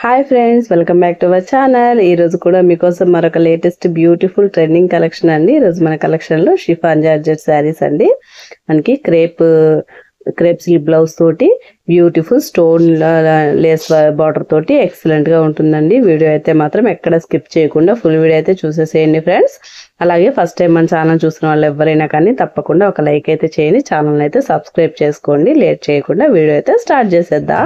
Hi friends, welcome back to our channel. ఈ రోజు కూడా మీకోసం మరొక లేటెస్ట్ బ్యూటిఫుల్ ట్రెండింగ్ కలెక్షన్ అండి. ఈ రోజు మన కలెక్షన్ లో షిఫాన్ జార్జెట్ శారీస్ అండి. మనకి క్రేప్ స్లీవ్ బ్లౌజ్ తోటి బ్యూటిఫుల్ స్టోన్ లేస్ బార్డర్ తోటి ఎక్సలెంట్ గా ఉంటుందండి. వీడియో అయితే మాత్రం ఎక్కడ స్కిప్ చేయకుండా ఫుల్ వీడియో అయితే చూసేసేయండి ఫ్రెండ్స్. అలాగే ఫస్ట్ టైం మన ఛానల్ చూసిన వాళ్ళు ఎవరైనా కానీ తప్పకుండా ఒక లైక్ అయితే చేయండి, ఛానల్ అయితే సబ్స్క్రైబ్ చేసుకోండి. లేట్ చేయకుండా వీడియో అయితే స్టార్ట్ చేసేద్దాం.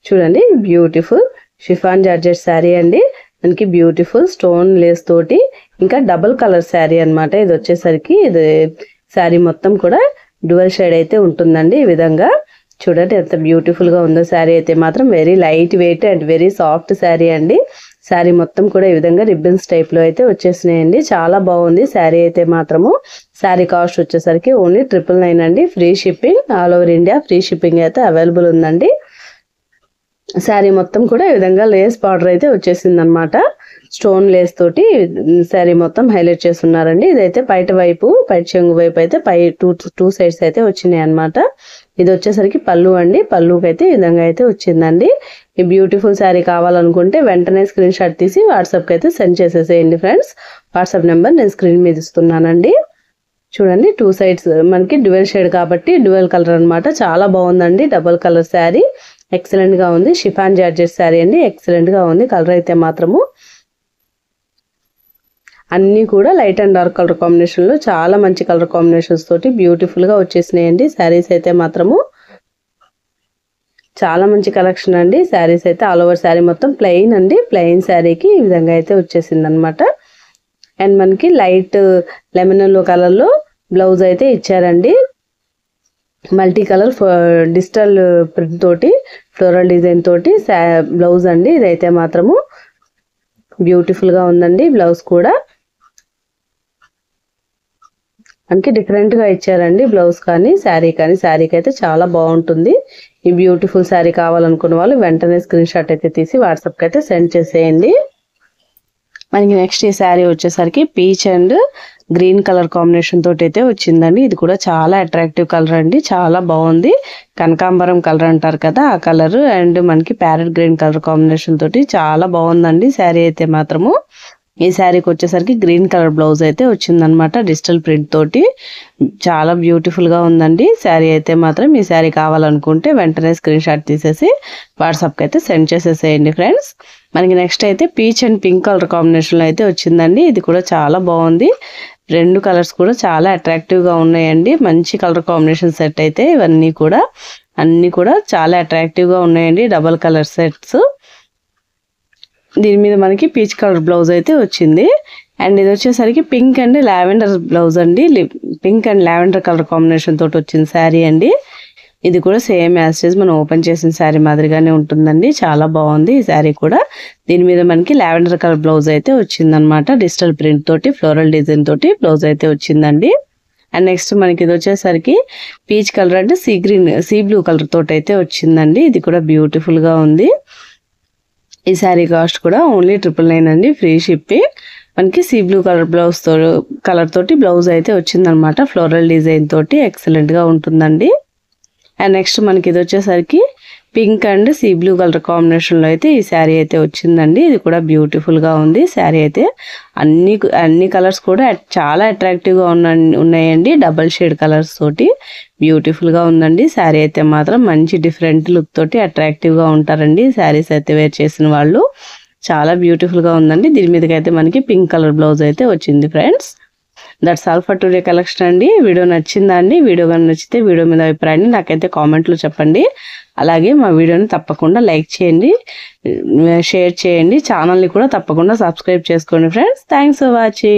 చూడండి, బ్యూటిఫుల్ షిఫాన్ జార్జెట్ శారీ అండి. మనకి బ్యూటిఫుల్ స్టోన్ లేస్ తోటి ఇంకా డబుల్ కలర్ శారీ అన్నమాట. ఇది వచ్చేసరికి ఇది శారీ మొత్తం కూడా డ్యువల్ షేడ్ అయితే ఉంటుందండి. ఈ విధంగా చూడండి ఎంత బ్యూటిఫుల్ గా ఉందో. శారీ అయితే మాత్రం very light weight and very soft sari అండి. శారీ మొత్తం కూడా ఈ విధంగా రిబ్బన్స్ టైప్ లో అయితే వచ్చేసినాయండి. చాలా బాగుంది శారీ అయితే మాత్రము. శారీ కాస్ట్ వచ్చేసరికి ఓన్లీ 999 అండి. Free shipping, all over India free shipping అయితే అవైలబుల్ ఉందండి. శారీ మొత్తం కూడా ఈ విధంగా లేస్ బార్డర్ అయితే వచ్చేసింది అనమాట. స్టోన్ లేస్ తోటి శారీ మొత్తం హైలైట్ చేస్తున్నారండి. ఇదైతే బయట వైపు, బయట చెంగు వైపు అయితే పై టూ సైడ్స్ అయితే వచ్చినాయి అనమాట. ఇది వచ్చేసరికి పళ్ళు అండి. పళ్ళుకి అయితే ఈ విధంగా అయితే వచ్చిందండి. ఈ బ్యూటిఫుల్ శారీ కావాలనుకుంటే వెంటనే స్క్రీన్ షాట్ తీసి వాట్సాప్కి అయితే సెండ్ చేసేసేయండి ఫ్రెండ్స్. వాట్సాప్ నెంబర్ నేను స్క్రీన్ మీద ఇస్తున్నానండి. చూడండి, టూ సైడ్స్ మనకి డ్యువల్ షేడ్ కాబట్టి డ్యువల్ కలర్ అనమాట. చాలా బాగుందండి. డబుల్ కలర్ శారీ ఎక్సలెంట్ గా ఉంది. షిఫాన్ జార్జెట్ శారీ అండి. ఎక్సలెంట్ గా ఉంది. కలర్ అయితే మాత్రము అన్ని కూడా light and dark colour combination లో చాలా మంచి కలర్ కాంబినేషన్స్ తోటి బ్యూటిఫుల్ గా వచ్చేసినాయండి. శారీస్ అయితే మాత్రము చాలా మంచి కలెక్షన్ అండి. శారీస్ అయితే ఆల్ ఓవర్ శారీ మొత్తం ప్లెయిన్ అండి. ప్లెయిన్ శారీకి ఈ విధంగా అయితే వచ్చేసింది అనమాట. అండ్ మనకి లైట్ లెమన్ ఎల్లో కలర్ లో బ్లౌజ్ అయితే ఇచ్చారండి. మల్టీ కలర్ డిజిటల్ ప్రింట్ తోటి ఫ్లోరల్ డిజైన్ తోటి బ్లౌజ్ అండి. ఇదైతే మాత్రము బ్యూటిఫుల్ గా ఉందండి. బ్లౌజ్ కూడా మనకి డిఫరెంట్ గా ఇచ్చారండి. బ్లౌజ్ కానీ శారీ కానీ, శారీకి అయితే చాలా బాగుంటుంది. ఈ బ్యూటిఫుల్ శారీ కావాలనుకున్న వాళ్ళు వెంటనే స్క్రీన్ షాట్ అయితే తీసి వాట్సాప్ కి అయితే సెండ్ చేసేయండి. మనకి నెక్స్ట్ ఈ శారీ వచ్చేసరికి peach and green colour combination తోటి అయితే వచ్చిందండి. ఇది కూడా చాలా అట్రాక్టివ్ కలర్ అండి. చాలా బాగుంది. కనకాంబరం కలర్ అంటారు కదా, ఆ కలర్ అండ్ మనకి ప్యారెట్ గ్రీన్ కలర్ కాంబినేషన్ తోటి చాలా బాగుందండి శారీ అయితే మాత్రము. ఈ శారీకి వచ్చేసరికి గ్రీన్ కలర్ బ్లౌజ్ అయితే వచ్చిందనమాట. డిజిటల్ ప్రింట్ తోటి చాలా బ్యూటిఫుల్ గా ఉందండి శారీ అయితే మాత్రం. ఈ శారీ కావాలనుకుంటే వెంటనే స్క్రీన్ షాట్ తీసేసి వాట్సాప్కి అయితే సెండ్ చేసేసేయండి ఫ్రెండ్స్. మనకి నెక్స్ట్ అయితే peach and pink colour combination లో అయితే వచ్చిందండి. ఇది కూడా చాలా బాగుంది. రెండు కలర్స్ కూడా చాలా అట్రాక్టివ్ గా ఉన్నాయండి. మంచి కలర్ కాంబినేషన్ సెట్ అయితే ఇవన్నీ కూడా అన్ని కూడా చాలా అట్రాక్టివ్ గా ఉన్నాయండి. Double colour sets. దీని మీద మనకి పీచ్ కలర్ బ్లౌజ్ అయితే వచ్చింది. అండ్ ఇది వచ్చేసరికి పింక్ అండ్ లావెండర్ బ్లౌజ్ అండి. Pink and lavender colour combination తోటి వచ్చింది శారీ అండి. ఇది కూడా సేమ్ యాజ్ ఇట్ ఈజ్ మనం ఓపెన్ చేసిన శారీ మాదిరిగానే ఉంటుందండి. చాలా బాగుంది ఈ శారీ కూడా. దీని మీద మనకి లావెండర్ కలర్ బ్లౌజ్ అయితే వచ్చిందనమాట. డిజిటల్ ప్రింట్ తోటి ఫ్లోరల్ డిజైన్ తోటి బ్లౌజ్ అయితే వచ్చిందండి. అండ్ నెక్స్ట్ మనకి ఇది వచ్చేసరికి పీచ్ కలర్ అంటే సీ బ్లూ కలర్ తోటి అయితే వచ్చిందండి. ఇది కూడా బ్యూటిఫుల్ గా ఉంది. ఈ శారీ కాస్ట్ కూడా ఓన్లీ 999 అండి. Free shipping. మనకి సీ బ్లూ కలర్ తోటి బ్లౌజ్ అయితే వచ్చిందనమాట. ఫ్లోరల్ డిజైన్ తోటి ఎక్సలెంట్ గా ఉంటుందండి. అండ్ నెక్స్ట్ మనకి ఇది వచ్చేసరికి pink and sea blue colour combination లో అయితే ఈ శారీ అయితే వచ్చిందండి. ఇది కూడా బ్యూటిఫుల్ గా ఉంది శారీ అయితే. అన్ని కలర్స్ కూడా చాలా అట్రాక్టివ్ గా ఉన్నాయండి. డబల్ షేడ్ కలర్స్ తోటి బ్యూటిఫుల్ గా ఉందండి. శారీ అయితే మాత్రం మంచి డిఫరెంట్ లుక్ తోటి అట్రాక్టివ్ గా ఉంటారండి శారీస్ అయితే వేర్ చేసిన వాళ్ళు. చాలా బ్యూటిఫుల్ గా ఉందండి. దీని మీదకి అయితే మనకి పింక్ కలర్ బ్లౌజ్ అయితే వచ్చింది friends. That's all for today collection అండి. వీడియో నచ్చిందా అండి? వీడియో కానీ నచ్చితే వీడియో మీద అభిప్రాయాన్ని నాకైతే కామెంట్లో చెప్పండి. అలాగే మా వీడియోని తప్పకుండా లైక్ చేయండి, షేర్ చేయండి. ఛానల్ని కూడా తప్పకుండా సబ్స్క్రైబ్ చేసుకోండి ఫ్రెండ్స్. Thanks for watching.